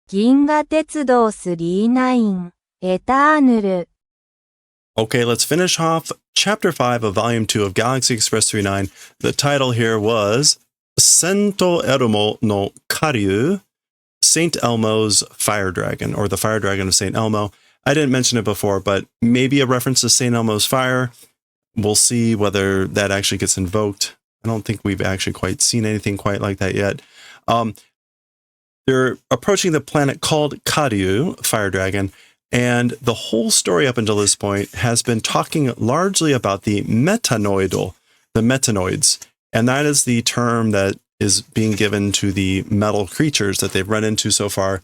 銀河鉄道39エターヌル Okay, let's finish off Chapter 5 of Volume 2 of Galaxy Express 39. The title here was Sento Elmo no Karyu, St. Elmo's Fire Dragon, or the Fire Dragon of St. Elmo. I didn't mention it before, but maybe a reference to St. Elmo's fire. We'll see whether that actually gets invoked. I don't think we've actually quite seen anything quite like that yet. They're approaching the planet called Karyu, Fire Dragon, and the whole story up until this point has been talking largely about the metanoidal, the metanoids, and that is the term that is being given to the metal creatures that they've run into so far,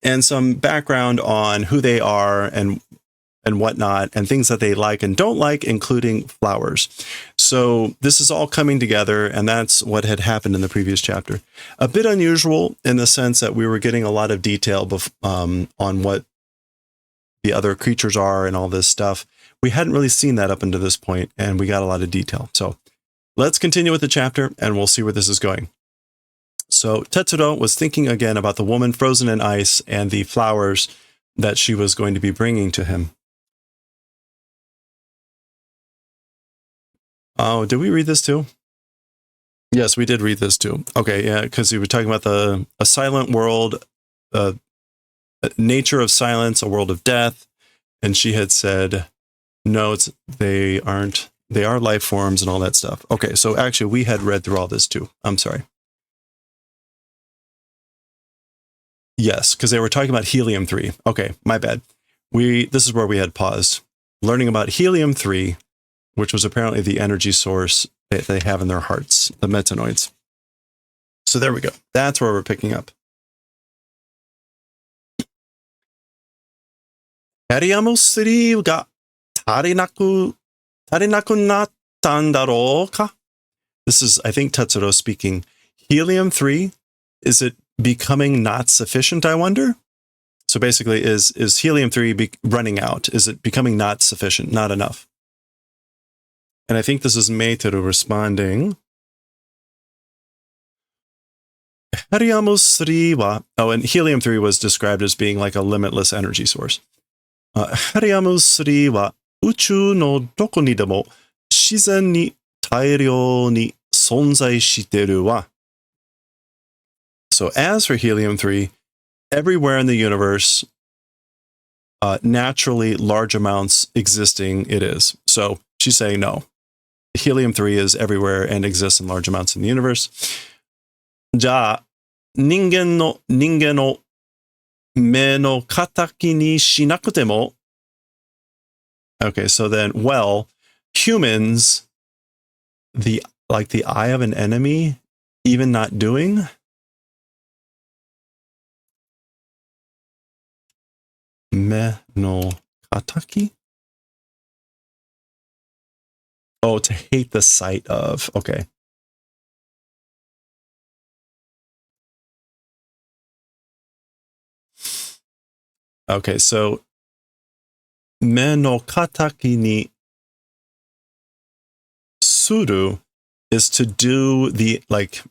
and some background on who they are and whatnot, and things that they like and don't like, including flowers. So this is all coming together, and that's what had happened in the previous chapter. A bit unusual in the sense that we were getting a lot of detail on what the other creatures are and all this stuff. We hadn't really seen that up until this point, and we got a lot of detail. So let's continue with the chapter, and we'll see where this is going. So Tetsuro was thinking again about the woman frozen in ice and the flowers that she was going to be bringing to him. Oh, did we read this too? Yes, we did read this too. Okay, yeah, because we were talking about a silent world, nature of silence, a world of death, and she had said, no, they aren't. They are life forms and all that stuff. Okay, so actually we had read through all this too. I'm sorry. Yes, because they were talking about helium-3. Okay, my bad. This is where we had paused, learning about helium-3, which was apparently the energy source that they have in their hearts, the metanoids. So there we go. That's where we're picking up. Hariyamu 3 が足りなくなったんだろうか? This is, I think, Tetsuro speaking. Helium-3, is it becoming not sufficient, I wonder? So basically, is helium-3 running out? Is it becoming not sufficient, not enough? And I think this is Meiteru responding. Hariyamu 3 wa... Oh, and helium-3 was described as being like a limitless energy source. Hariyamu 3は宇宙のどこにでも自然に大量に存在してるわ. So as for helium-3, everywhere in the universe, naturally large amounts existing it is. So she's saying no. Helium-3 is everywhere and exists in large amounts in the universe. じゃあ、人間の目の敵にしなくても. Okay, so then, well, humans, the eye of an enemy, even not doing. Me no kataki? Oh, to hate the sight of. Okay. Okay, so me no kataki ni suru is to do the, like,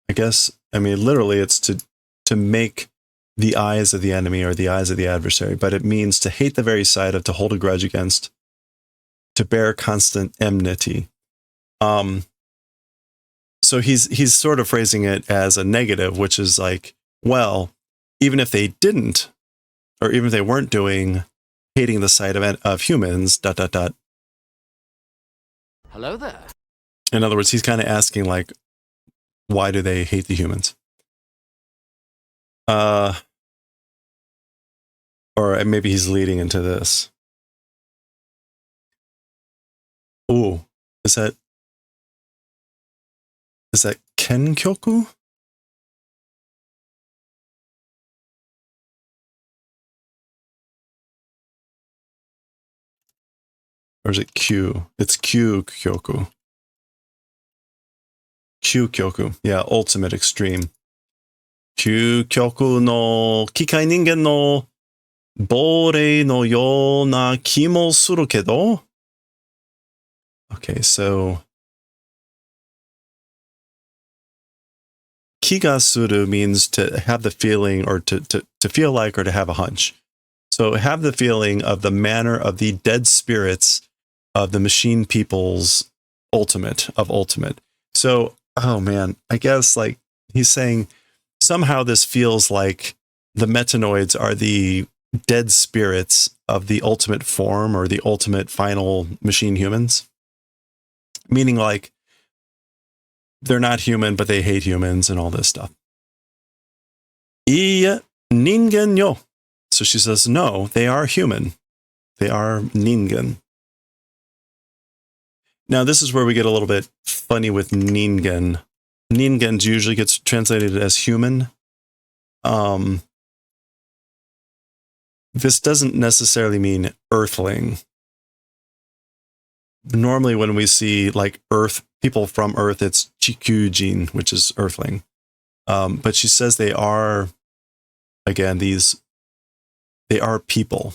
I guess, I mean, literally it's to make the eyes of the enemy or the eyes of the adversary, but it means to hate the very sight of, to hold a grudge against, to bear constant enmity. So he's sort of phrasing it as a negative, which is like, well, even if they didn't, or even if they weren't doing, hating the sight of humans, ... Hello there. In other words, he's kind of asking, like, why do they hate the humans? Or maybe he's leading into this. Ooh, is that Kenkyoku? Or is it Q? It's Q-kyoku. Q-kyoku. Yeah, ultimate extreme. Q-kyoku no kikai ningen no borei no you na ki mo suru kedo. Okay, so kigasuru means to have the feeling or to feel like or to have a hunch. So have the feeling of the manner of the dead spirits of the machine people's ultimate. So, oh man, I guess like he's saying somehow this feels like the metanoids are the dead spirits of the ultimate form or the ultimate final machine humans. Meaning like they're not human, but they hate humans and all this stuff. Iya ningen yo. So she says, no, they are human. They are ningen. Now, this is where we get a little bit funny with ningen. Ningen usually gets translated as human. This doesn't necessarily mean earthling. Normally, when we see like Earth, people from Earth, it's Chikujin, which is earthling. But she says they are, again, they are people.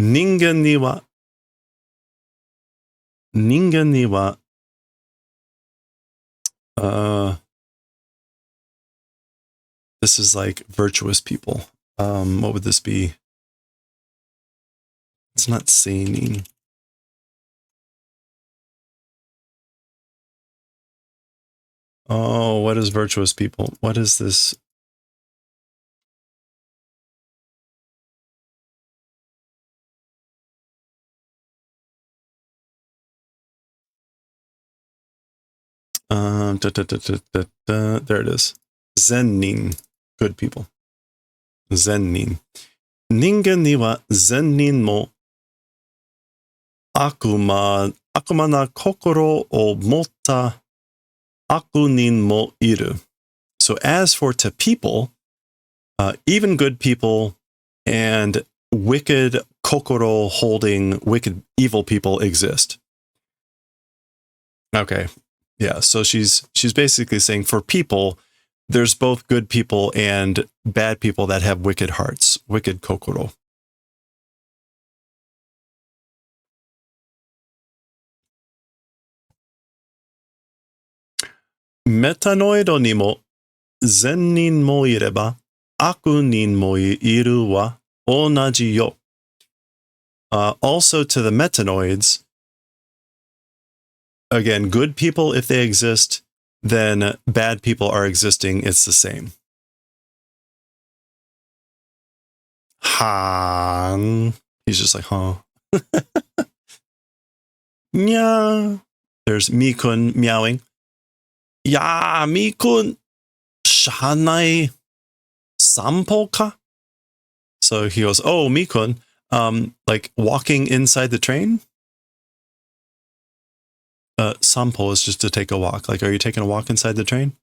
Ningen ni wa this is like virtuous people. What would this be? It's not seinin. Oh, what is virtuous people? What is this? There it is. Zennin. Good people. Zennin. Ningen ni wa zennin mo akuma na kokoro o motta akunin mo iru. So as for to people, even good people and wicked kokoro holding wicked evil people exist. Okay. Yeah, so she's basically saying for people, there's both good people and bad people that have wicked hearts, wicked kokoro. Metanoido ni mo zennin mo ireba akunin mo iru wa onaji yo. Also to the metanoids, again, good people, if they exist, then bad people are existing. It's the same. Han. He's just like, huh. Nya. There's Mikun meowing. Ya, Mikun. Shanai sampo ka? So he goes, oh, Mikun. Like walking inside the train? Sampo is just to take a walk. Like, are you taking a walk inside the train?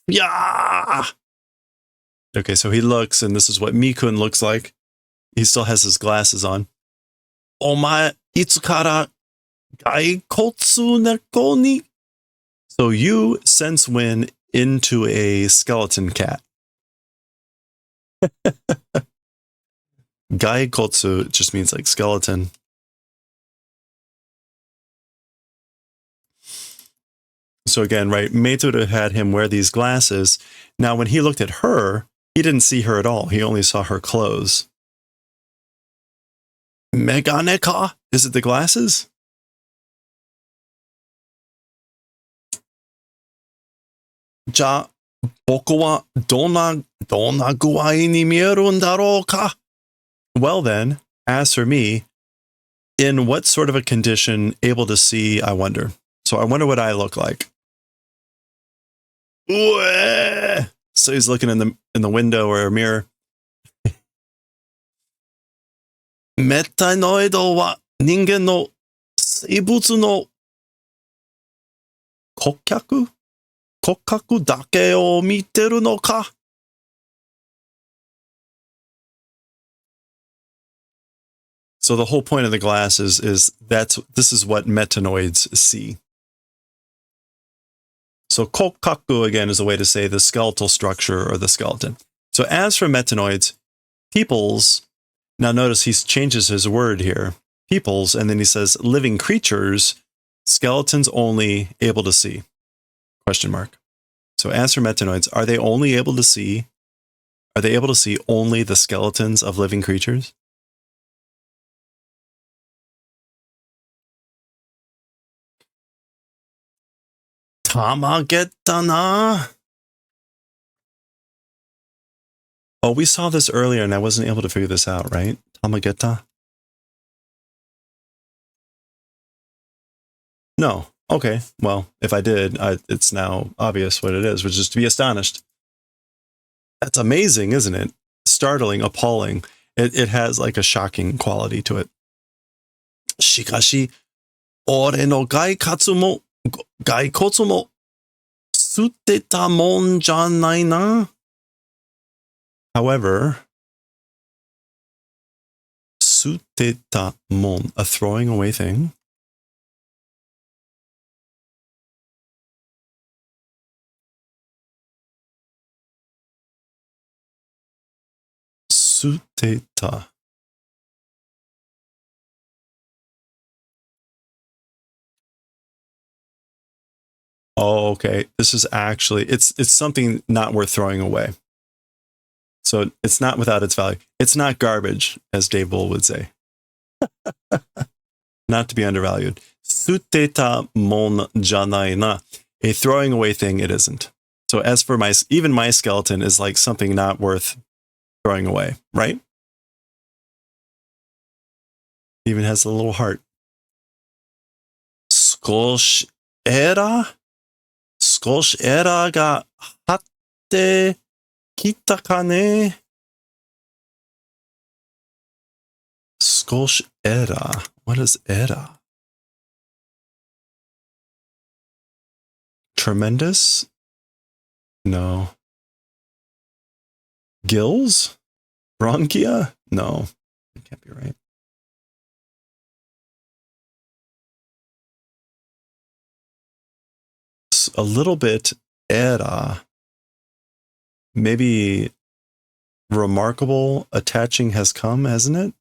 Yeah. Okay, so he looks, and this is what Mikun looks like. He still has his glasses on. Omae itsukara gaikotsu neko ni? So you since when into a skeleton cat? Gaikotsu just means like skeleton. So again, right, Meitoru had him wear these glasses. Now, when he looked at her, he didn't see her at all. He only saw her clothes. Megane ka? Is it the glasses? Ja, boku wa donna guai ni mieru ndaro ka? Well then, as for me, in what sort of a condition able to see, I wonder. So I wonder what I look like. So he's looking in the window or a mirror. Metanoido wa ningen no seibutsu no kokkaku dake o miteru no ka? So the whole point of the glass is this is what metanoids see. So kokkaku, again, is a way to say the skeletal structure or the skeleton. So as for metanoids, peoples, now notice he changes his word here, peoples, and then he says living creatures, skeletons only able to see, question mark. So as for metanoids, are they able to see only the skeletons of living creatures? Tamagetana. Oh, we saw this earlier and I wasn't able to figure this out, right? Tamageta? No. Okay. Well, if I did, it's now obvious what it is, which is to be astonished. That's amazing, isn't it? Startling, appalling. It has like a shocking quality to it. Shikashi, ore no gaikatsu mo, gaikotsu mo, suteta mon janai na. However, suteta mon, a throwing away thing. Suteta. Oh, okay. This is actually it's something not worth throwing away. So it's not without its value. It's not garbage, as Dave Bull would say. Not to be undervalued. Suteta mon janai na. A throwing away thing, it isn't. So as for even my skeleton is like something not worth throwing away, right? Even has a little heart. Skosh era? Skosh era ga hatte kita kane? Skosh era. What is era? Tremendous? No. Gills? Bronchia? No. It can't be right. A little bit era. Maybe remarkable attaching has come, hasn't it?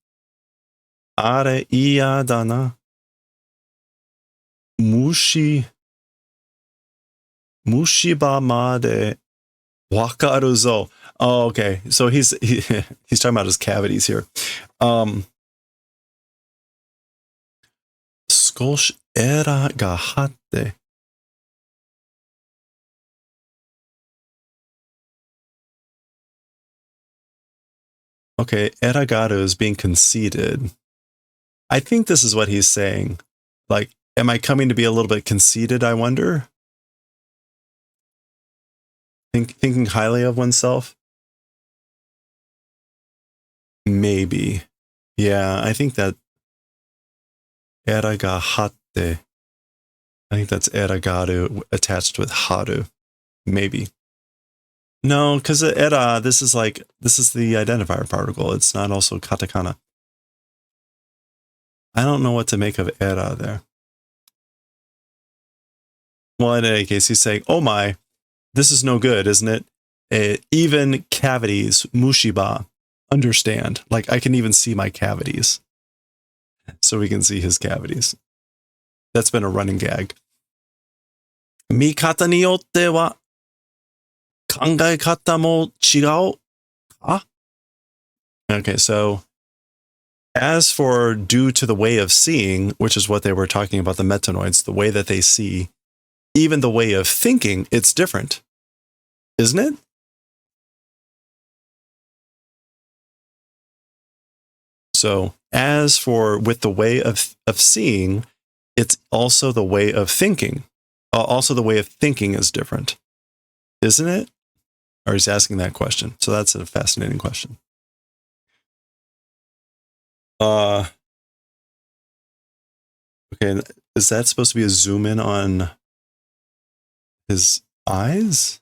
Are iya dana. Mushiba made wakaru zo. Oh, okay. So he's talking about his cavities here. Skosh era ga hatte. Okay, eragaru is being conceited. I think this is what he's saying. Like, am I coming to be a little bit conceited, I wonder? Thinking highly of oneself? Maybe. Yeah, I think that eraga hatte. I think that's eragaru attached with haru. Maybe. No, because era, this is the identifier particle. It's not also katakana. I don't know what to make of era there. Well, in any case, he's saying, oh my, this is no good, isn't it? Even cavities, mushiba, understand. Like, I can even see my cavities. So we can see his cavities. That's been a running gag. Mikata ni yotte wa kangaekata mo chigao ka? Okay, so as for due to the way of seeing, which is what they were talking about, the metanoids, the way that they see, even the way of thinking, it's different, isn't it? So as for with the way of seeing, it's also the way of thinking. Also the way of thinking is different, isn't it? Or he's asking that question. So that's a fascinating question. Okay, is that supposed to be a zoom in on his eyes?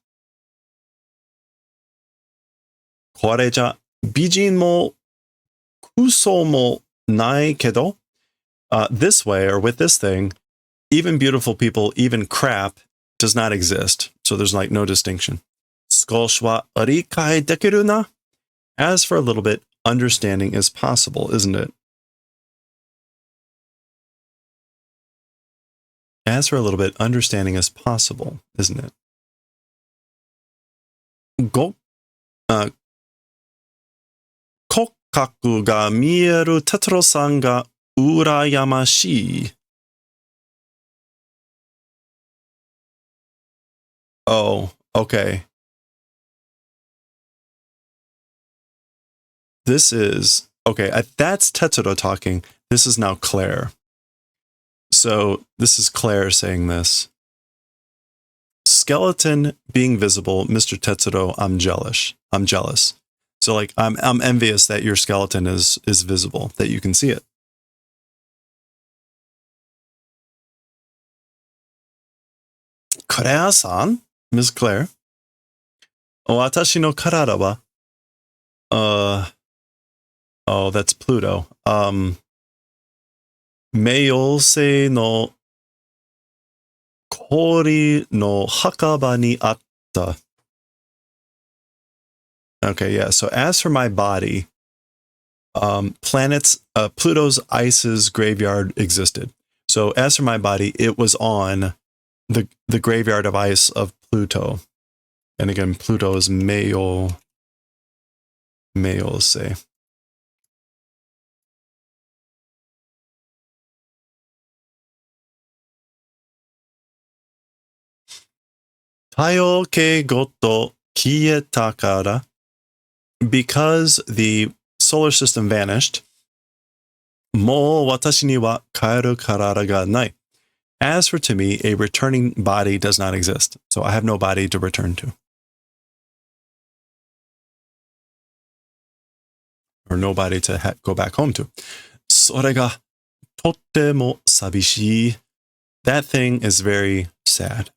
これじゃ美人も嘘もないけど this way, or with this thing, even beautiful people, even crap, does not exist. So there's like no distinction. 少しは理解できるな? As for a little bit, understanding is possible, isn't it? As for a little bit, understanding is possible, isn't it? ご、あ、骨格が見えるテトロさんが羨ましい. Oh, okay. This is, okay, that's Tetsuro talking. This is now Claire. So this is Claire saying this. Skeleton being visible, Mr. Tetsuro, I'm jealous. I'm jealous. So like I'm envious that your skeleton is visible, that you can see it. Claire-san? Miss Claire? Watashi no karada wa, oh, that's Pluto. Meiyose no kori no hakaba ni atta. Okay, yeah. So as for my body, Pluto's ice's graveyard existed. So as for my body, it was on the graveyard of ice of Pluto. And again, Pluto is Meiyose. 太陽系ごと消えたから because the solar system vanished, もう私には帰る体がない. As for to me, a returning body does not exist. So I have no body to return to. Or no body to go back home to. それがとっても寂しい. That thing is very sad.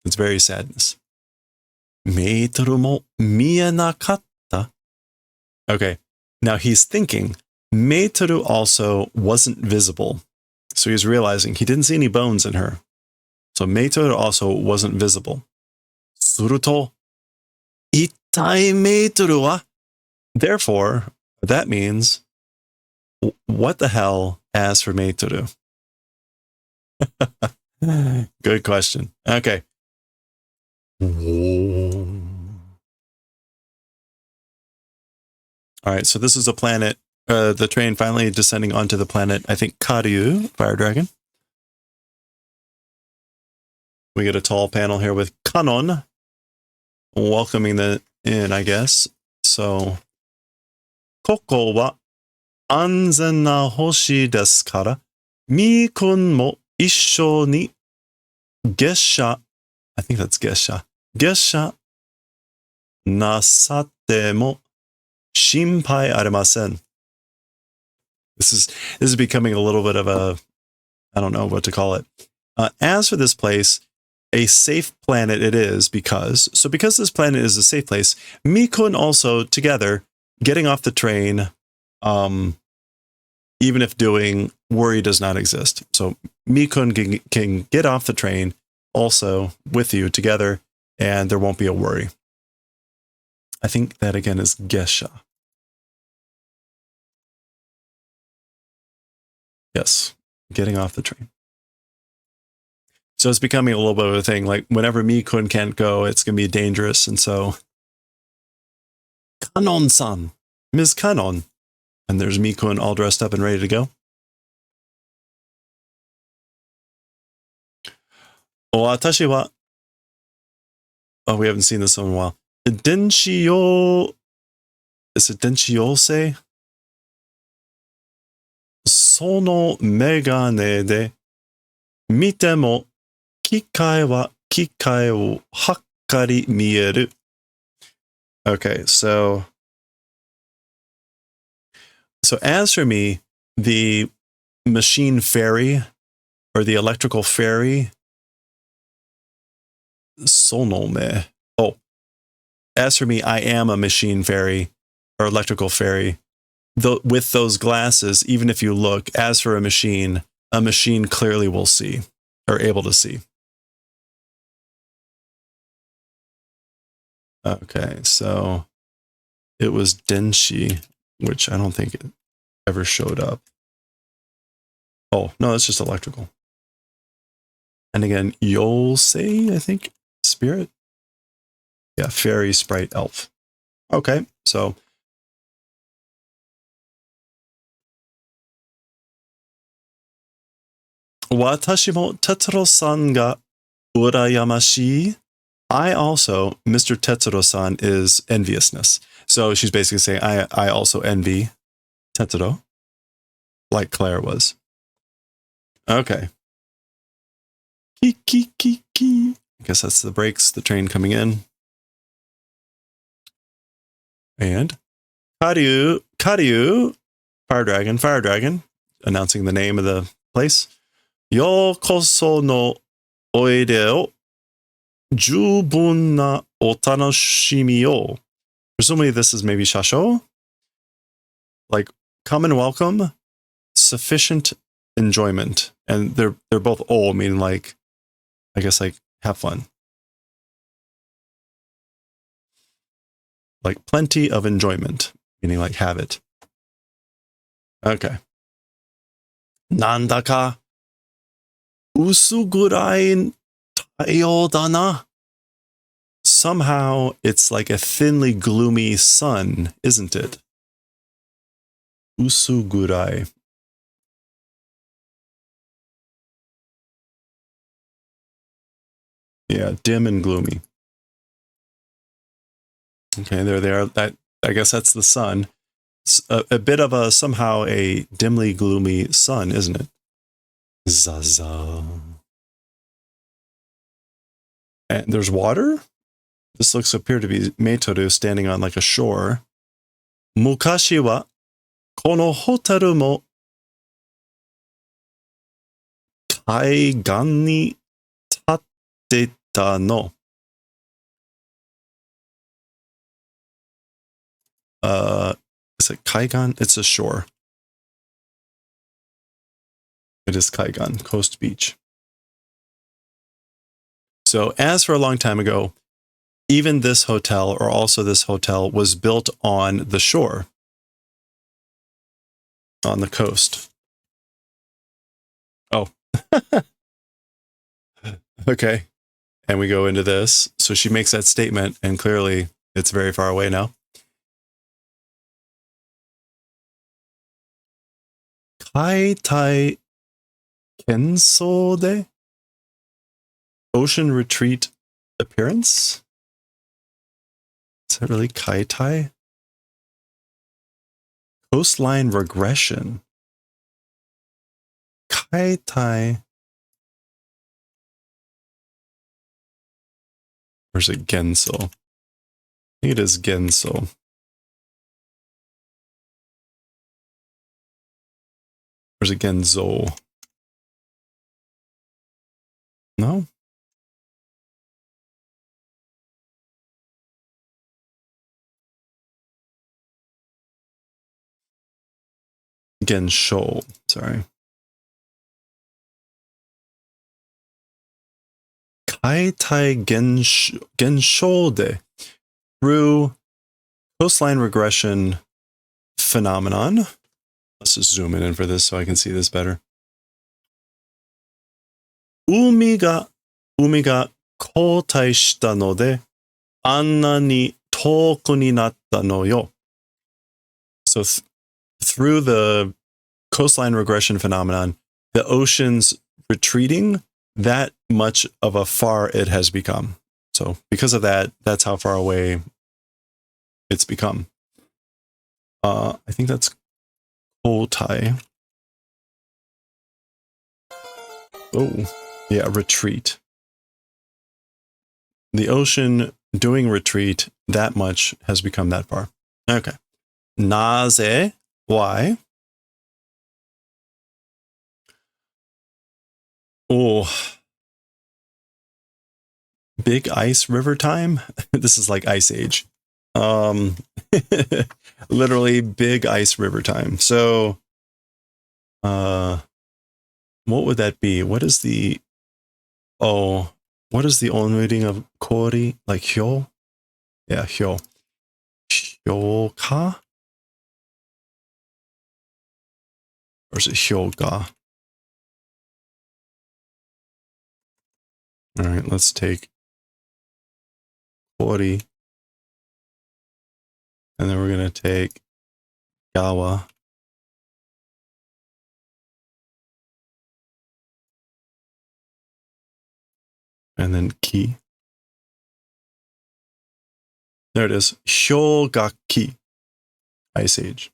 It's very sadness. メートルも見えなかった. Okay, now he's thinking, Meitoru also wasn't visible. So he's realizing he didn't see any bones in her. So Meitoru also wasn't visible. すると、一体Meitoruは? Therefore, that means, what the hell as for Meitoru? Good question. Okay. All right, so this is a planet, the train finally descending onto the planet, I think Karyu, Fire Dragon. We get a tall panel here with Kanon welcoming the in, I guess. So, ここは安全な星ですから、みーくんも一緒に月謝 I think that's 月謝なさっても心配ありません. This is becoming a little bit of a, I don't know what to call it. As for this place, a safe planet it is because this planet is a safe place, Mikun also together getting off the train, even if doing worry does not exist. So Mikun can get off the train also with you together, and there won't be a worry. I think that again is Gesha. Yes, getting off the train. So it's becoming a little bit of a thing. Like whenever Mikun can't go, it's going to be dangerous. And so, Kanon-san, Ms. Kanon. And there's Mikun all dressed up and ready to go. Watashi wa, oh, we haven't seen this one in a while. Denshio, is it Denshiyose? Sono megane de mite mo kikai wa kikai wo hakkari mieru. Okay, so as for me, the machine fairy or the electrical fairy, sonome. Oh, as for me, I am a machine fairy or electrical fairy. With those glasses, even if you look, as for a machine clearly will see or able to see. Okay, so it was Denshi, which I don't think it ever showed up. Oh, no, it's just electrical. And again, Yosei, I think, spirit. Yeah, fairy, sprite, elf. Okay, so. 私も哲郎さんが羨ましい. I also, Mr. Tetsuro-san is enviousness. So she's basically saying, I also envy Tetsuro, like Claire was. Okay. Ki. I guess that's the brakes, the train coming in. And Karyu, fire dragon, announcing the name of the place. Yokoso no oide o jubun na otanoshimi o. Presumably this is maybe shasho. Like, come and welcome, sufficient enjoyment. And they're both o, meaning like, I guess like have fun. Like plenty of enjoyment, meaning like have it. Okay. Nandaka usugurai taiyo dana. Somehow it's like a thinly gloomy sun, isn't it? Usugurai. Yeah, dim and gloomy. Okay, there they are. That, I guess that's the sun. It's a bit of a somehow a dimly gloomy sun, isn't it? Zaza. And there's water. This looks appear to be Meitoru standing on like a shore. Mukashi wa kono hotaru mo kaigan ni tatteta no. Is it Kaigan? It's a shore. It is Kaigan, Coast Beach. So as for a long time ago, even this hotel, or also this hotel, was built on the shore, on the coast. Oh. Okay. And we go into this. So she makes that statement, and clearly it's very far away now. Kaitai Kenso de? Ocean retreat appearance? Is that really Kaitai? Coastline regression. Kaitai. Or is it Genso? I think it is Genso. Or is it Genzo? No? Gensho. Sorry. Kaitai Gensho de. Through coastline regression phenomenon. Let's just zoom in for this so I can see this better. Umi ga koutai shita no de, anna ni toku ni natta no yo. So through the coastline regression phenomenon, the ocean's retreating, that much of a far it has become. So because of that, that's how far away it's become. I think that's koutai. Oh, yeah, retreat. The ocean doing retreat, that much has become that far. Okay. Naze, why? Oh, big ice river time. This is like Ice Age. Literally big ice river time. So, what would that be? What is the own reading of kori? Like hyo? Yeah, hyo. Hyoka? Or is it hyoga? All right, let's take Kori. And then we're going to take gawa. And then ki. There it is. Hyogaki. Ice Age.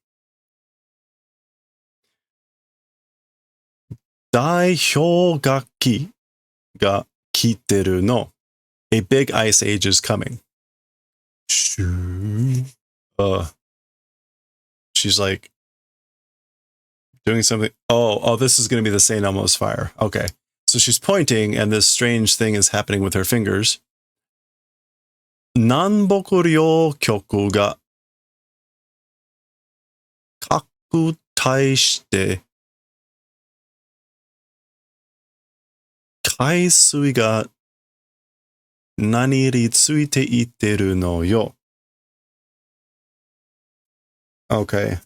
Dai Hyogaki ga kiteru no. A big ice age is coming. She's like doing something. Oh, this is going to be the St. Elmo's fire. Okay. So she's pointing, and this strange thing is happening with her fingers. Nanboku ryokyoku ga kakutai shite kaisui ga nani ni tsuite iteru no yo. Okay.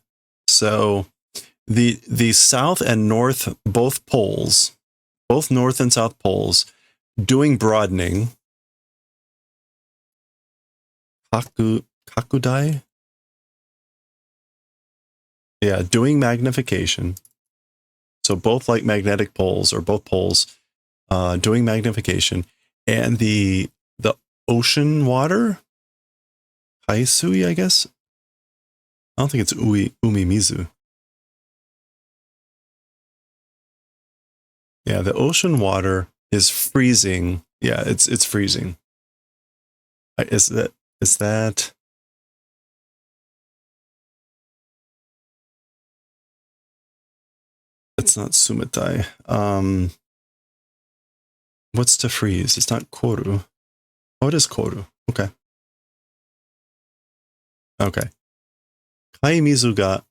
So the south and north, both poles, both north and south poles, doing broadening. Kakudai? Yeah, doing magnification. So both like magnetic poles, or both poles doing magnification. And the ocean water, Kaisui, I guess. I don't think it's umimizu. Yeah, the ocean water is freezing. Yeah, it's freezing. Is that? It's not sumitai. What's to freeze? It's not koru. Oh, it is koru. Okay. Okay. Kai mizu ga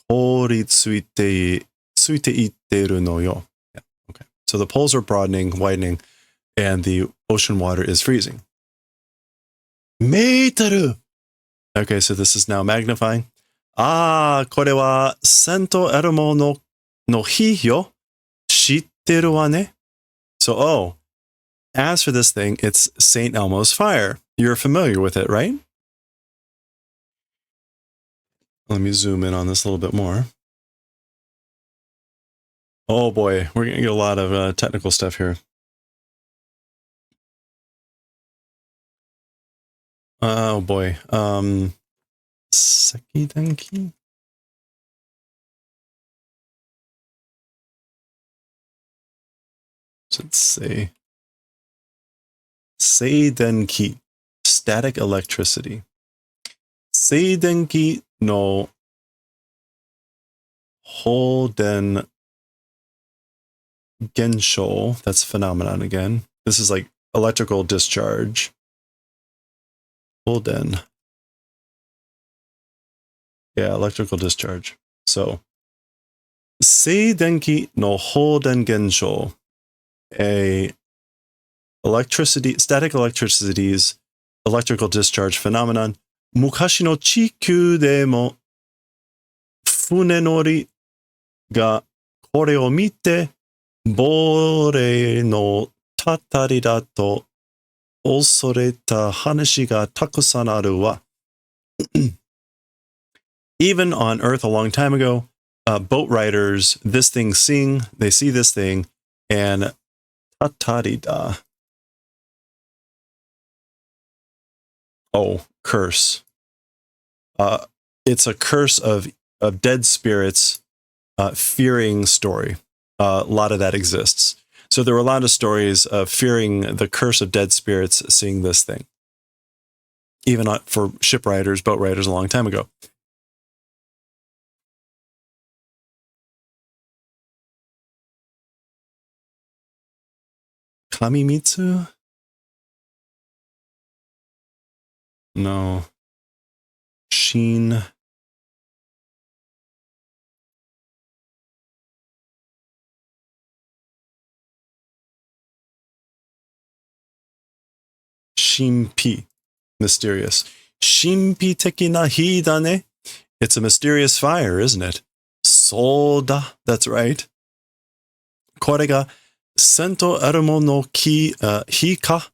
kori tsuite itteru no yo. Yeah. Okay. So the poles are broadening, widening, and the ocean water is freezing. Meitaru! Okay, so this is now magnifying. Kore wa Sento Elmo no hi yo. Shitteru wa ne? So, as for this thing, it's St. Elmo's fire. You're familiar with it, right? Let me zoom in on this a little bit more. Oh boy, we're going to get a lot of technical stuff here. Oh boy. Sekidenki? Should say Seidenki, static electricity. Seidenki no Holden Gensho, that's phenomenon again. This is like electrical discharge. Holden. Yeah, electrical discharge. So, Seidenki no Holden Gensho, static electricity's electrical discharge phenomenon. Mukashi no Chikyu de mo fune nori ga kore o mite bore no tatari da to osoreta hanashi ga takusan aru wa. Even on Earth a long time ago, boat riders, they see this thing, and tatari da. Oh, curse. It's a curse of dead spirits fearing story. A lot of that exists. So there were a lot of stories of fearing the curse of dead spirits seeing this thing. Even for ship riders, boat riders a long time ago. Kamimitsu? No. Shin. Shinpi. Mysterious. Shinpi teki na hi da ne? It's a mysterious fire, isn't it? Soda. That's right. Kore ga Sento Elmo no hi ka?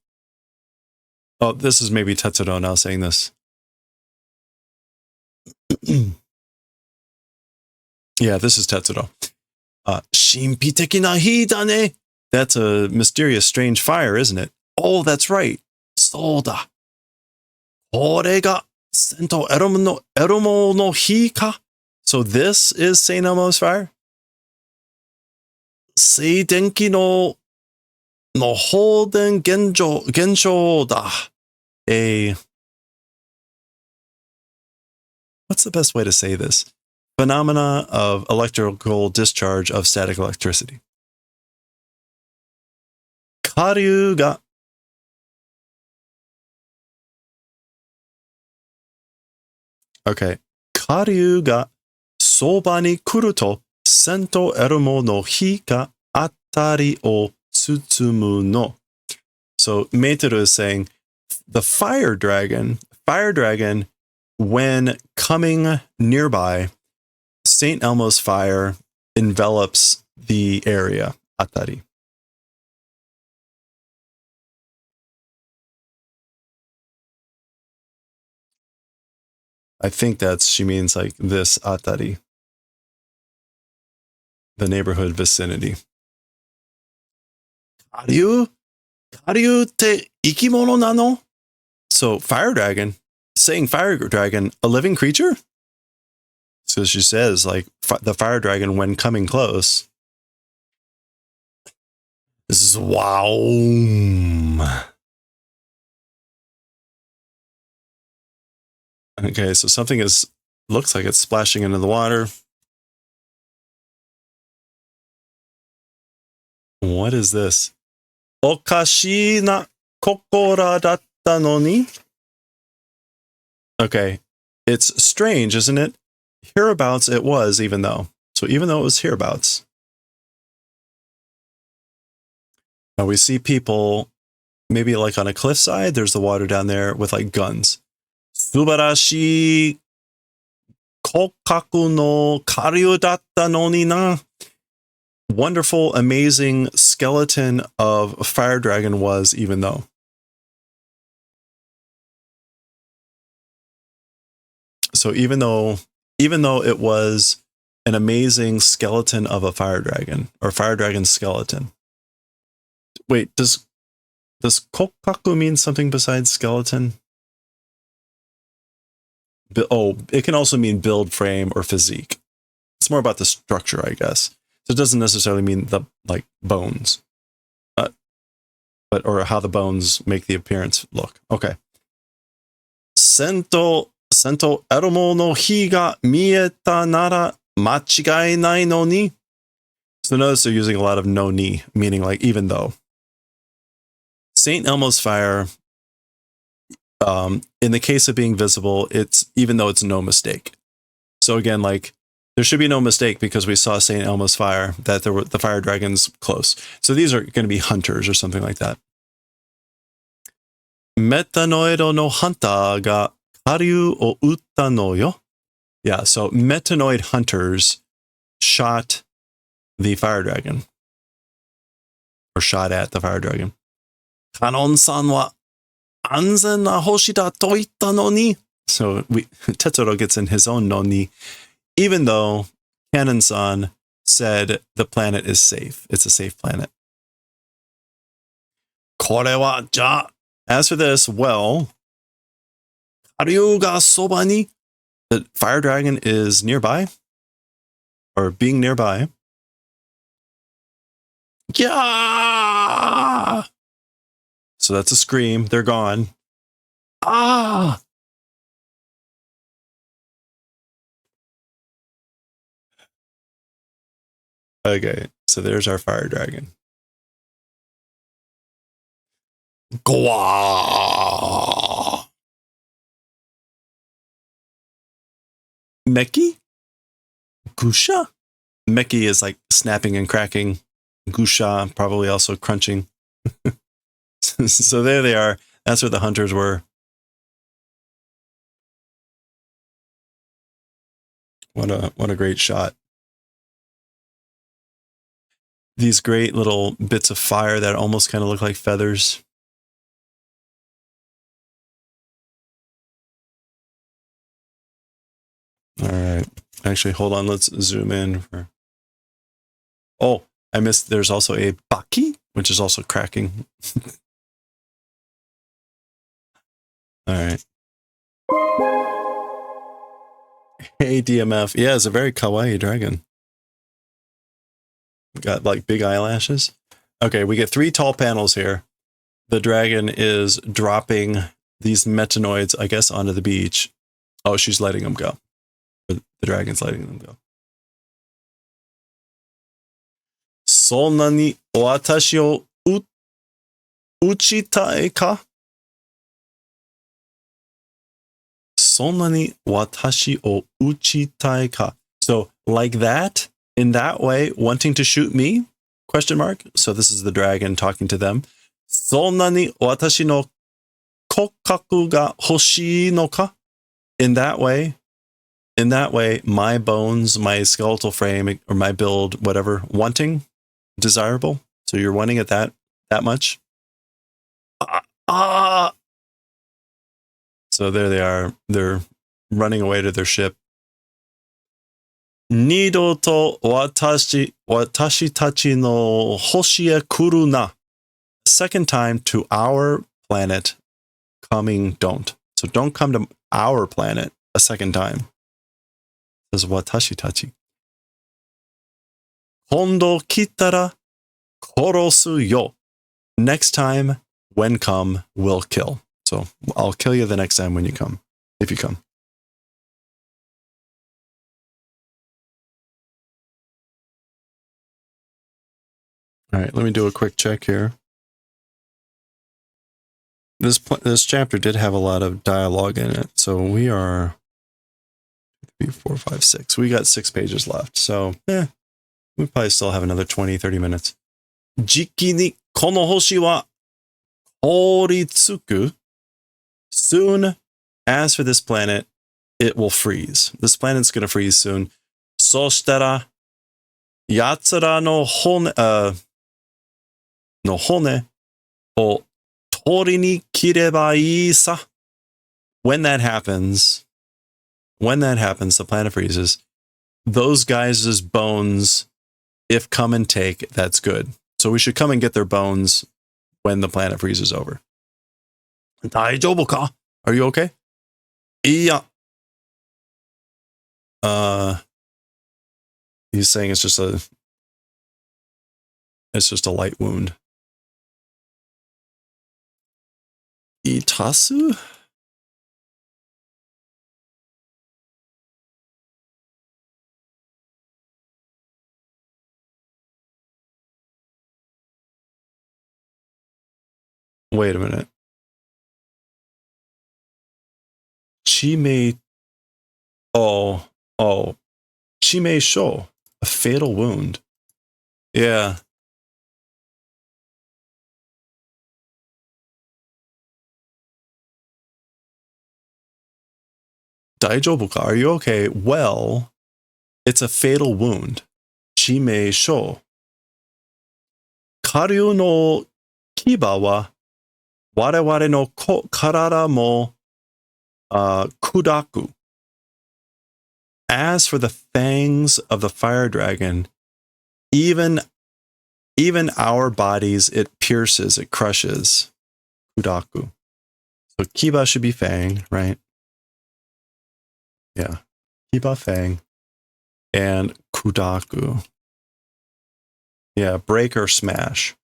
Oh, this is maybe Tetsuro now saying this. Yeah, this is Tetsuro. Shinpiteki na hi da ne. That's a mysterious, strange fire, isn't it? Oh, that's right. So da. Kore ga Sento Eromo no hi ka? So this is Saint Elmo's fire? Seidenki no Hoden Gensho da. What's the best way to say this? Phenomena of electrical discharge of static electricity. Karyu ga. Okay. Karyu ga soba ni kuru to sento eromo no hi ga atari o tsutsumu no. So Meiteru is saying the fire dragon, when coming nearby, St. Elmo's fire envelops the area, atari. I think she means like this atari, the neighborhood vicinity. Karyu te ikimono nano? So fire dragon, saying fire dragon, a living creature? So she says, like, the fire dragon, when coming close, Zwaum. Okay, so something looks like it's splashing into the water. What is this? Okashi na kokora datta no ni? Okay, it's strange, isn't it? Hereabouts it was, even though. So even though it was hereabouts. Now we see people, maybe like on a cliffside, there's the water down there with like guns. Subarashi kokaku no karyu datta no ni na. Wonderful, amazing skeleton of a fire dragon was, even though. So even though it was an amazing skeleton of a fire dragon, or fire dragon skeleton. Wait, does kokaku mean something besides skeleton? It can also mean build, frame, or physique. It's more about the structure, I guess. So it doesn't necessarily mean the bones, or how the bones make the appearance look. Okay. Sento eromo no hi ga mieta nara machigai nai no ni. So notice they're using a lot of no ni, meaning like even though. St. Elmo's fire, in the case of being visible, it's even though it's no mistake. So again, like, there should be no mistake because we saw St. Elmo's fire, that there were the fire dragons close. So these are going to be hunters or something like that. Metanoido no hunter ga karyu o utta no yo. Yeah, so metanoid hunters shot the fire dragon. Or shot at the fire dragon. Kanon-san wa anzen na hoshi da to itta no ni. So Tetsuro gets in his own no ni, even though Kanon-san said the planet is safe. It's a safe planet. Kore wa ja. As for this, well, karyu ga soba ni. The fire dragon is nearby, or being nearby. Yeah! So that's a scream. They're gone. Ah! Okay, so there's our fire dragon. Gwa! Meki? Gusha? Meki is like snapping and cracking. Gusha probably also crunching. So there they are. That's where the hunters were. What a great shot. These great little bits of fire that almost kind of look like feathers. All right. Actually, hold on. Let's zoom in. Oh, I missed. There's also a baki, which is also cracking. All right. Hey, DMF. Yeah, it's a very kawaii dragon. Got like big eyelashes. Okay, we get 3 tall panels here. The dragon is dropping these metanoids, I guess, onto the beach. Oh, she's letting them go. The dragon's letting them go. そんなに私を打ちたいか? そんなに私を打ちたいか? So, like that, in that way, wanting to shoot me? Question mark. So this is the dragon talking to them. そんなに私の骨格が欲しいのか? In that way, my bones, my skeletal frame, or my build, whatever, wanting, desirable. So you're wanting it that much. So there they are. They're running away to their ship. 二度と私たちの星へ来るな. Second time to our planet, coming don't. So don't come to our planet a second time. It says watashi tachi. 今度来たら殺すよ. Next time, when come, will kill. So I'll kill you the next time when you come, if you come. All right, let me do a quick check here. This chapter did have a lot of dialogue in it, so we are 3, 4, 5, 6. We got 6 pages left, so we probably still have another 20, 30 minutes. じきにこの星は凍りつく. Soon, as for this planet, it will freeze. This planet's going to freeze soon. そしたら、奴らの骨を取りに来ればいいさ. When that happens, the planet freezes, those guys' bones, if come and take, that's good. So we should come and get their bones when the planet freezes over. 大丈夫か? Are you okay? いや. He's saying it's just a light wound. 痛す? Wait a minute. Chime sho, a fatal wound. Yeah. Daijoubu ka? Are you okay? Well, it's a fatal wound. Chime sho. Karyu no kiba wa wareware no karara mo kudaku. As for the fangs of the fire dragon, even our bodies, it pierces, it crushes. Kudaku. So kiba should be fang, right? Yeah. Kiba, fang. And kudaku. Yeah, break or smash.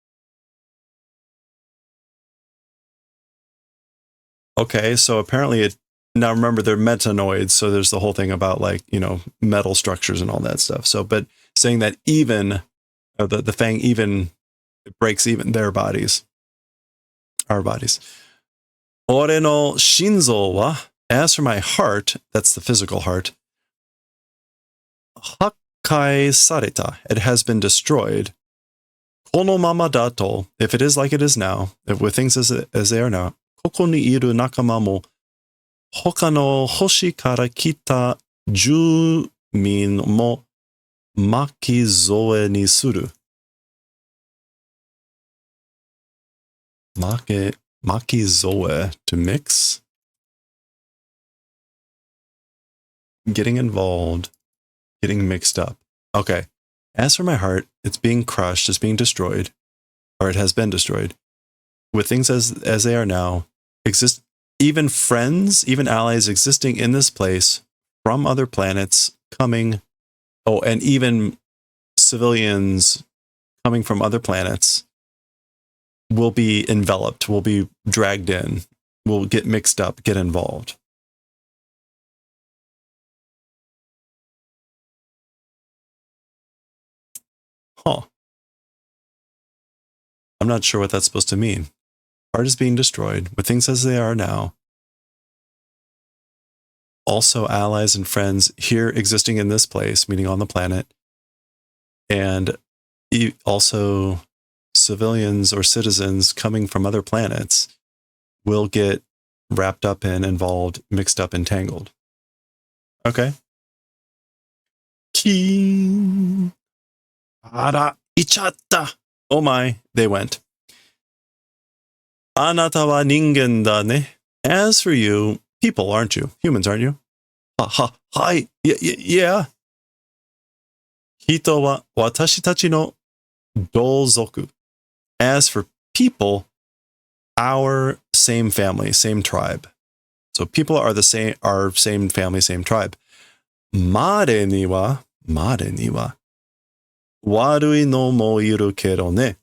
Okay, so apparently now remember they're metanoids, so there's the whole thing about like, metal structures and all that stuff. So, but saying that even, the fang even, it breaks even their bodies. Our bodies. Ore no shinzo wa, as for my heart, that's the physical heart, hakkai sareta, it has been destroyed. Kono mama dato, if it is like it is now, if with things as they are now, koko ni iru nakama mo hoka no hoshi kara kita jumin mo makizoe ni suru. Makizoe, to mix? getting involved, getting mixed up. Okay. As for my heart, it's being crushed, it's being destroyed, or it has been destroyed. With things as they are now, exist even friends, even allies existing in this place from other planets coming. Oh, and even civilians coming from other planets will be enveloped, will be dragged in, will get mixed up, get involved. Huh. I'm not sure what that's supposed to mean. Heart is being destroyed with things as they are now. Also, allies and friends here existing in this place, meaning on the planet, and also civilians or citizens coming from other planets will get wrapped up in, involved, mixed up, entangled. Okay. Keen. Ara, ichatta. Oh my, they went. Anata wa ningen da ne. As for you, people, aren't you? Humans, aren't you? Hi. Yeah. Hito wa watashi tachi no douzoku. As for people, our same family, same tribe. So people are the same, our same family, same tribe. Mare ni wa, warui no mo iru kero ne.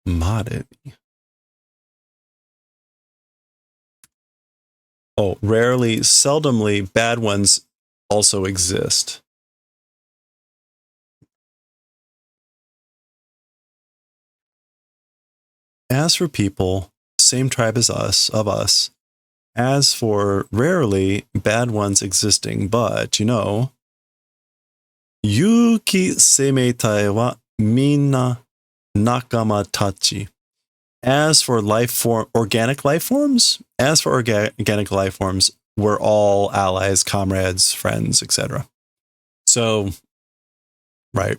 Mare ni. Oh, rarely, seldomly, bad ones also exist. As for people, same tribe as us, of us. As for rarely, bad ones existing, but, Yuki semeitai wa minna nakama tachi. As for organic life forms, we're all allies, comrades, friends, etc. So, right,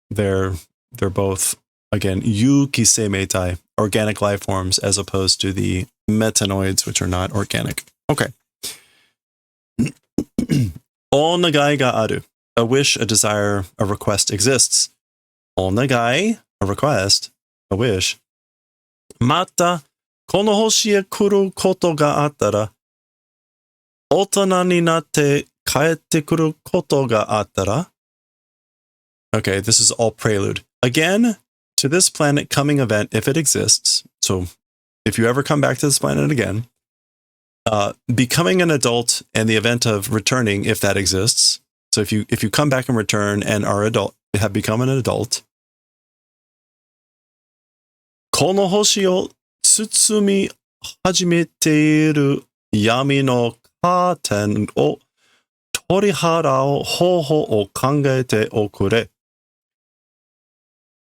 they're both, again, yuki semeitai, organic life forms, as opposed to the metanoids, which are not organic. Okay. Onagai ga aru. A wish, a desire, a request exists. Onagai, a request, a wish. Mata, kono hoshi e kuru koto ga attara, otona ni natte kaette kuru koto ga attara. Okay, this is all prelude. Again, to this planet coming event, if it exists. So if you ever come back to this planet again, becoming an adult and the event of returning, if that exists. So if you come back and return and are adult, have become an adult. Kono hoshi o tsutsumi hajimete iru yami no curtain o toriharao hoho o kangaete okure.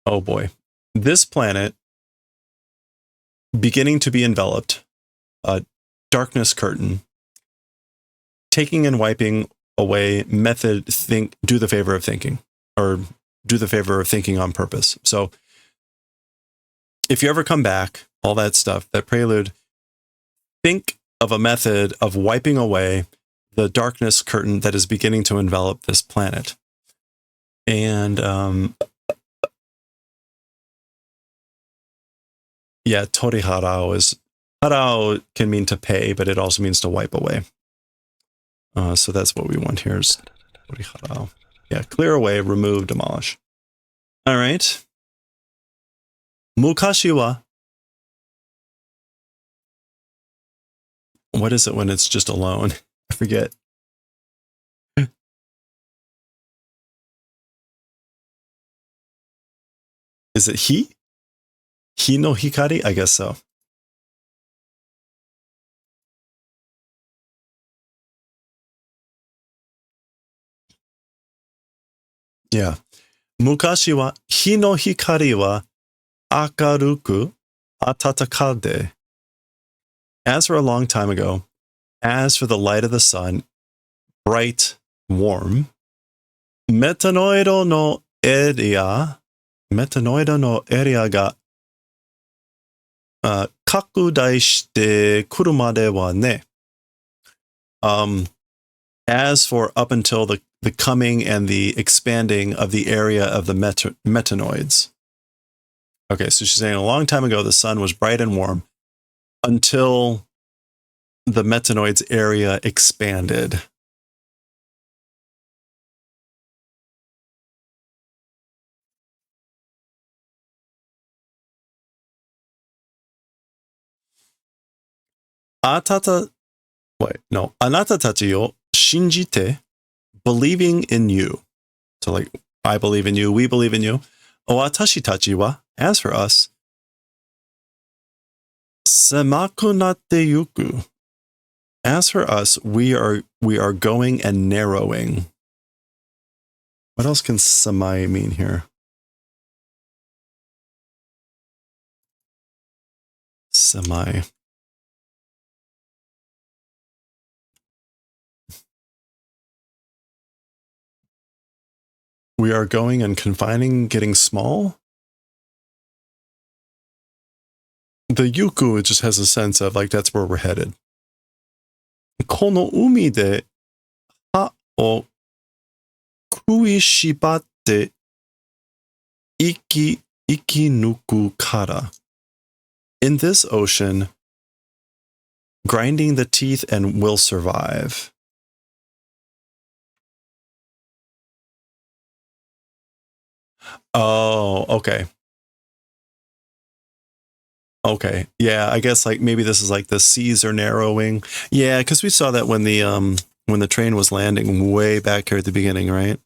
Oh boy. This planet beginning to be enveloped, a darkness curtain, taking and wiping away method, do the favor of thinking, or do the favor of thinking on purpose. So if you ever come back, all that stuff, that prelude, think of a method of wiping away the darkness curtain that is beginning to envelop this planet. And yeah, tori harao is, harao can mean to pay, but it also means to wipe away. So that's what we want here is tori harao. Yeah, clear away, remove, demolish. All right. Mukashi wa. What is it when it's just alone? I forget. Is it he? Hi no hikari? I guess so. Yeah. Mukashi wa hi no hikari wa akaruku atatakade. As for a long time ago, as for the light of the sun, bright, warm, metanoido no area ga 拡大してくるまではね。As for up until the coming and the expanding of the area of the metanoids. Okay, so she's saying a long time ago the sun was bright and warm until the metanoids area expanded. Anatatachi o shinjite, believing in you. So like, I believe in you, we believe in you. Watashi tachi wa, as for us, semaku natte yuku. As for us, we are going and narrowing. What else can samai mean here? Samai. We are going and confining, getting small. The yuku just has a sense of like that's where we're headed. Kono umi de ha o kuishibatte ikinuku kara. In this ocean, grinding the teeth and will survive. Oh, okay. Okay. Yeah, I guess like maybe this is like the seas are narrowing. Yeah, because we saw that when the train was landing way back here at the beginning, right?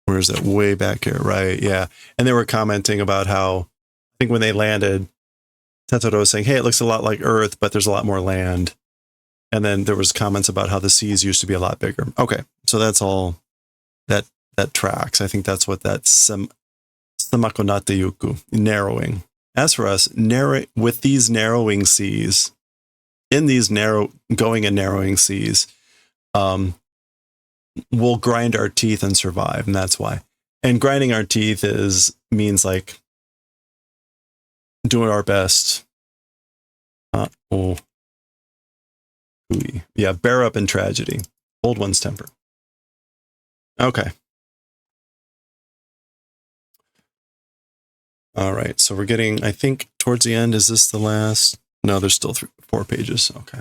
Where is it? Way back here, right? Yeah. And they were commenting about how I think when they landed, Tetsuro was saying, hey, it looks a lot like Earth, but there's a lot more land. And then there was comments about how the seas used to be a lot bigger. Okay. So that's all that tracks. I think that's what that samakonate yuku, narrowing. As for us, with these narrowing seas, in these going and narrowing seas, we'll grind our teeth and survive, and that's why. And grinding our teeth means like doing our best. Yeah, bear up in tragedy, hold one's temper. Okay. All right, so we're getting, I think, towards the end. Is this the last? No, there's still 4 pages. Okay.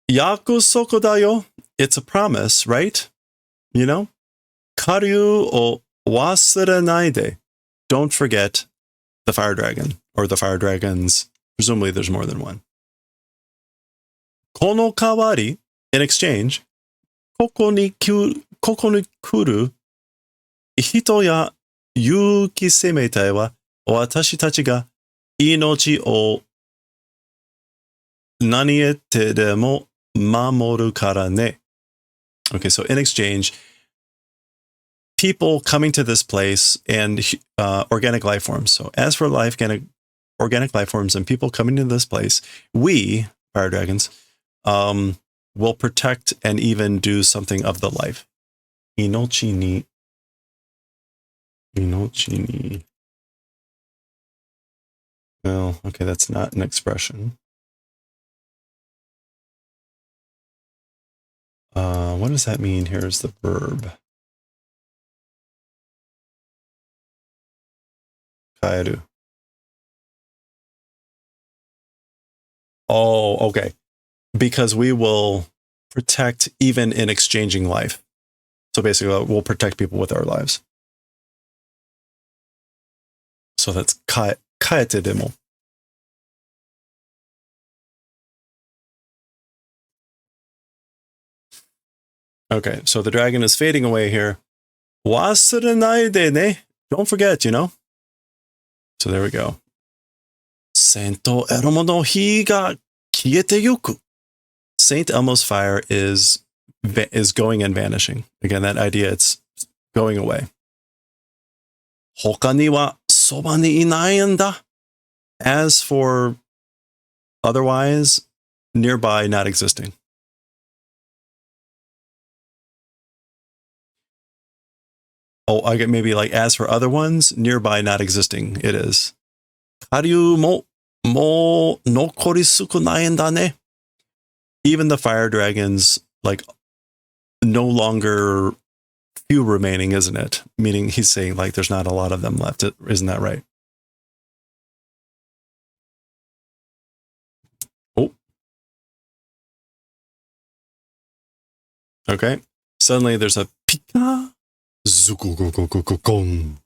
Yakusoko da yo. It's a promise, right? You know? Karyu o wasurenai de. Don't forget the fire dragon, or the fire dragons. Presumably there's more than one. Kono kawari, in exchange, koko ni kuru hito ya yuki semetai wa watashi tachi ga inochi o naniete demo mamoru kara ne. Okay, so in exchange, people coming to this place and organic life forms. So as for organic life forms and people coming to this place, we, fire dragons, will protect and even do something of the life. Inochi ni. Well, okay, that's not an expression. What does that mean? Here's the verb. Kaeru. Oh, okay. Because we will protect even in exchanging life. So basically, we'll protect people with our lives. So that's kaete demo. Okay, so the dragon is fading away here. Wasurenai de ne. Don't forget, you know. So there we go. Sento Elmo no hi ga kiete yuku. Saint Elmo's fire is going and vanishing. Again, that idea, it's going away. Hoka ni wa soba ni inai en da. As for otherwise, nearby, not existing. Oh, I get maybe like as for other ones, nearby, not existing. It is. karyu mo nokori sukunai da ne. Even the fire dragons, like, no longer few remaining, isn't it? Meaning he's saying, like, there's not a lot of them left. Isn't that right? Oh. Okay. Suddenly there's a pika. Zukugugugugukon.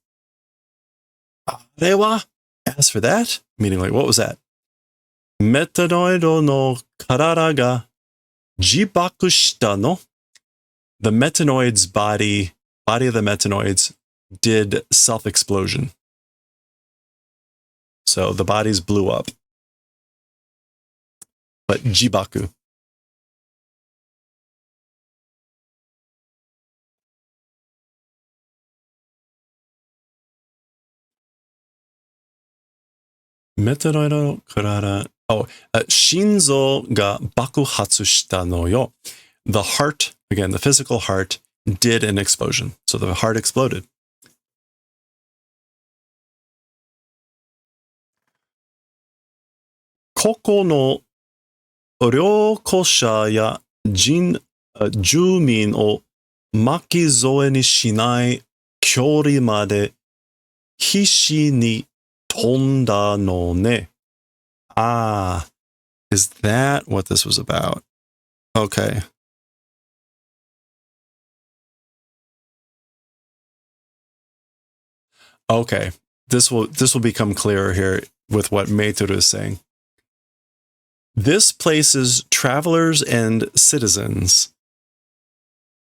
Arewa? As for that, meaning, like, what was that? Metanoido no karara ga jibaku shita no. The metanoid's body of the metanoids did self-explosion. So the bodies blew up. But jibaku. Metanoido karara. Oh, shinzo ga bakuhatsu shita no yo. The heart, again, the physical heart, did an explosion. So the heart exploded. Koko no ryokosha ya jumin o makizoe ni shinai kyori made hishi ni tonda no ne. Ah, is that what this was about? Okay. Okay. This will become clearer here with what Meitoru is saying. This places travelers and citizens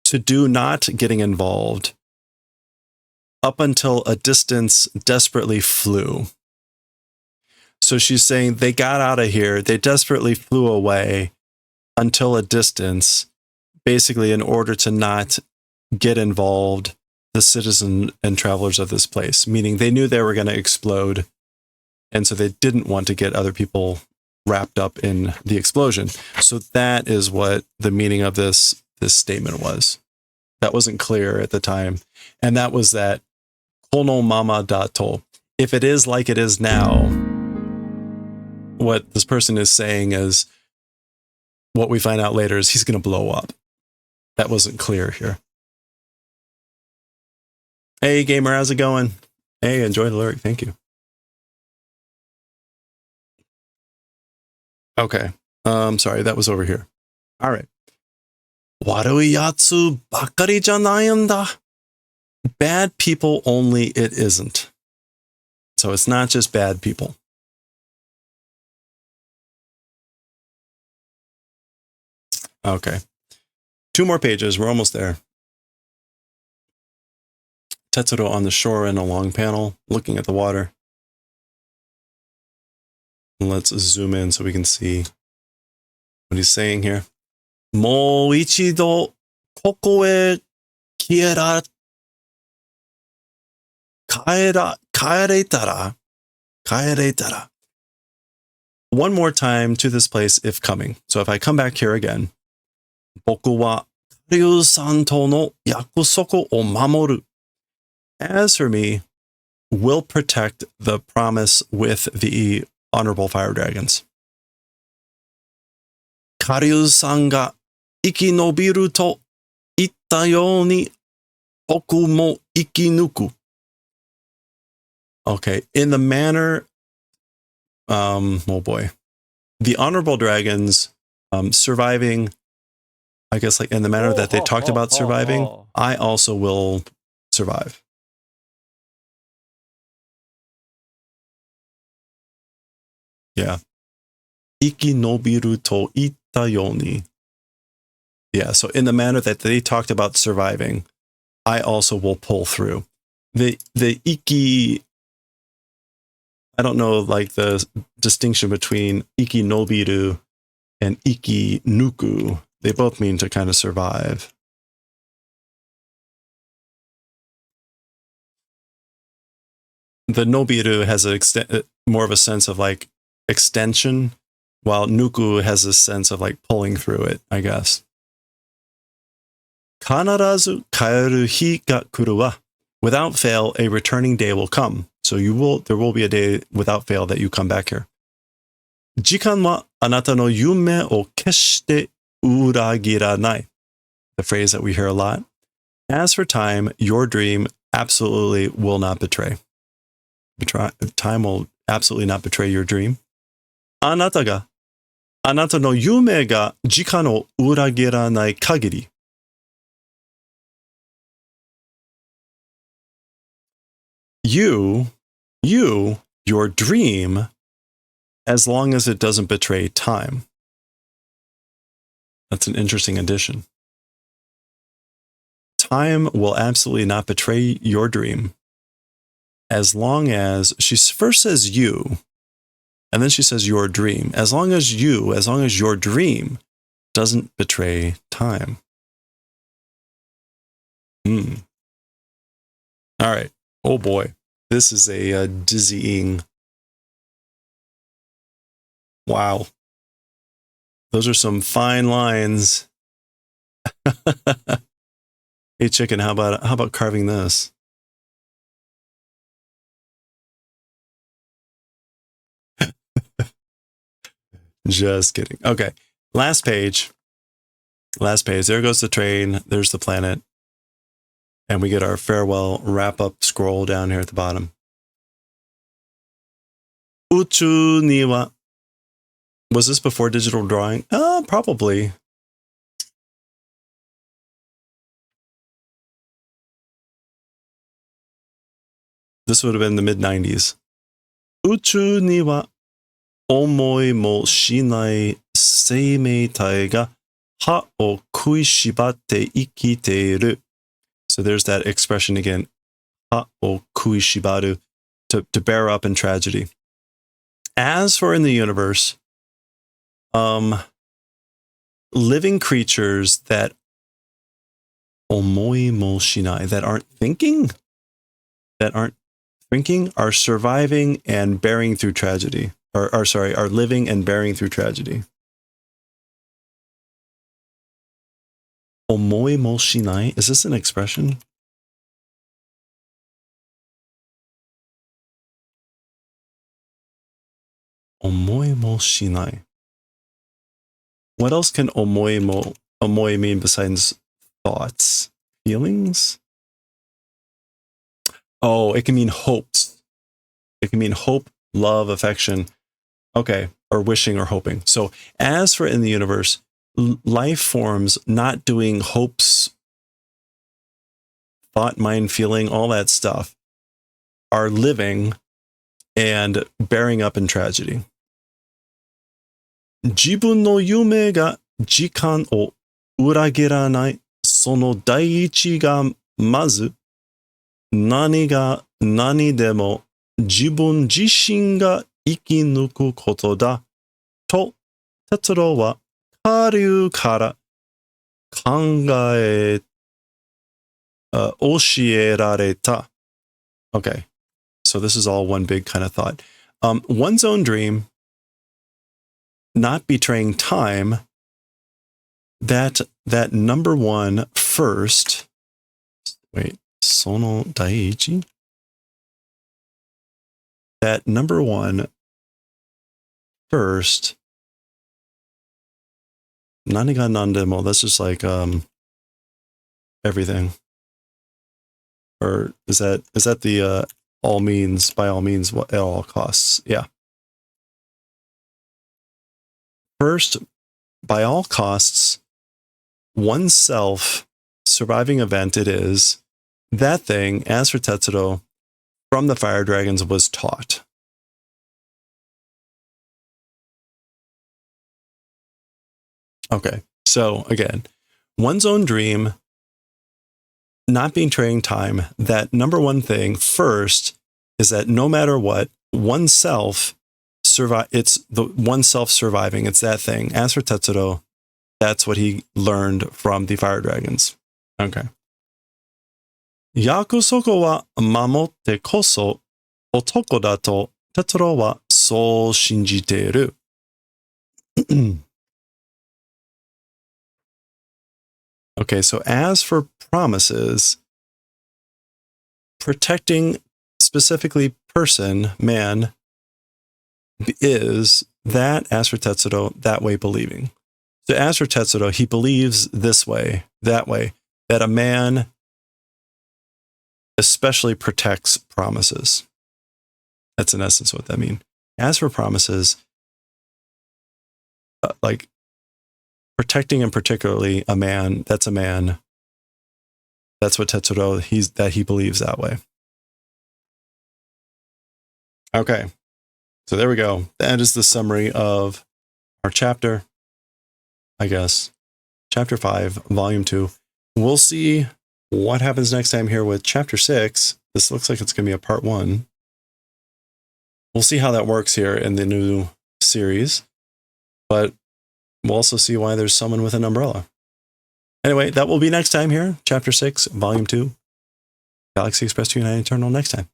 to do not getting involved up until a distance desperately flew. So she's saying they got out of here, they desperately flew away until a distance, basically in order to not get involved, the citizen and travelers of this place, meaning they knew they were going to explode, and so they didn't want to get other people wrapped up in the explosion. So that is what the meaning of this statement was. That wasn't clear at the time. And that was that kono mama dato. If it is like it is now, what this person is saying is, what we find out later is he's going to blow up. That wasn't clear here. Hey, gamer, how's it going? Hey, enjoy the lyric. Thank you. Okay. Sorry, that was over here. All right. Warui yatsu bakari janai n da. Bad people only, it isn't. So it's not just bad people. Okay. 2 more pages. We're almost there. Tetsuro on the shore in a long panel, looking at the water. Let's zoom in so we can see what he's saying here. Mo ichido koko e kaeretara. One more time to this place if coming. So if I come back here again, boku wa Karyu-san to no yakusoko o mamoru. As for me, will protect the promise with the honorable fire dragons. Karyu-san ga ikinobiru to itta you ni boku mo ikinuku. Okay, in the manner, oh boy, the honorable dragons surviving, I guess, like in the manner that they talked about surviving, I also will survive. Yeah. Ikinobiru to itta you ni. Yeah, so in the manner that they talked about surviving, I also will pull through. The iki, I don't know, like the distinction between ikinobiru and ikinuku. They both mean to kind of survive. The nobiru has more of a sense of like extension, while nuku has a sense of like pulling through it, I guess. Kanarazu kaeru hi ga kuru wa. Without fail, a returning day will come. So there will be a day without fail that you come back here. 時間はあなたの夢を決して裏切らない. The phrase that we hear a lot. As for time, your dream absolutely will not betray. Time will absolutely not betray your dream. あなたの夢が時間を裏切らない限り. Your dream, as long as it doesn't betray time. That's an interesting addition. Time will absolutely not betray your dream as long as she first says you, and then she says your dream. As long as your dream doesn't betray time. All right. Oh boy. This is a dizzying. Wow. Those are some fine lines. Hey chicken, how about carving this? Just kidding. Okay. Last page. There goes the train. There's the planet. And we get our farewell wrap-up scroll down here at the bottom. 宇宙には Was this before digital drawing? Probably. This would have been the mid-90s. 宇宙には思いもしない生命体が歯を食いしばって生きている. So there's that expression again. 歯を食いしばる. To bear up in tragedy. As for in the universe, living creatures that 思いもしない, that aren't thinking, are surviving and bearing through tragedy. Are living and bearing through tragedy. 思いもしない? Is this an expression? Omoi mo shinai. What else can omoi mean besides thoughts? Feelings? Oh, it can mean hopes. It can mean hope, love, affection. Okay, or wishing or hoping. So as for in the universe, life forms not doing hopes, thought, mind, feeling, all that stuff, are living and bearing up in tragedy. 自分の夢が時間を裏切らない。その第一がまず、何が何でも自分自身が生き抜くことだ。と、哲郎は下流から考え、教えられた. Okay. So this is all one big kind of thought. One's own dream, not betraying time, that number one first, wait, sono daiichi? That number one first, nani ga nandemo, that's just like everything. Or is that the all means, by all means, at all costs? Yeah. First, by all costs, oneself, surviving event it is, that thing, as for Tetsuro, from the fire dragons was taught. Okay, so again, one's own dream, not betraying time, that number one thing first is that no matter what, oneself it's the oneself surviving. It's that thing. As for Tetsuro, that's what he learned from the fire dragons. Okay. Yakusoko wa mamotte koso otoko da to Tetsuro wa so shinjiteiru. Okay, so as for promises, protecting specifically person, man, is that, as for Tetsuro, that way believing. So as for Tetsuro, he believes this way, that a man especially protects promises. That's in essence what that means. As for promises, like protecting and particularly a man, that's a man. That's what Tetsuro, he believes that way. Okay. So there we go. That is the summary of our chapter, I guess. Chapter 5, Volume 2. We'll see what happens next time here with Chapter 6. This looks like it's going to be a part 1. We'll see how that works here in the new series. But we'll also see why there's someone with an umbrella. Anyway, that will be next time here. Chapter 6, Volume 2. Galaxy Express 29 Eternal next time.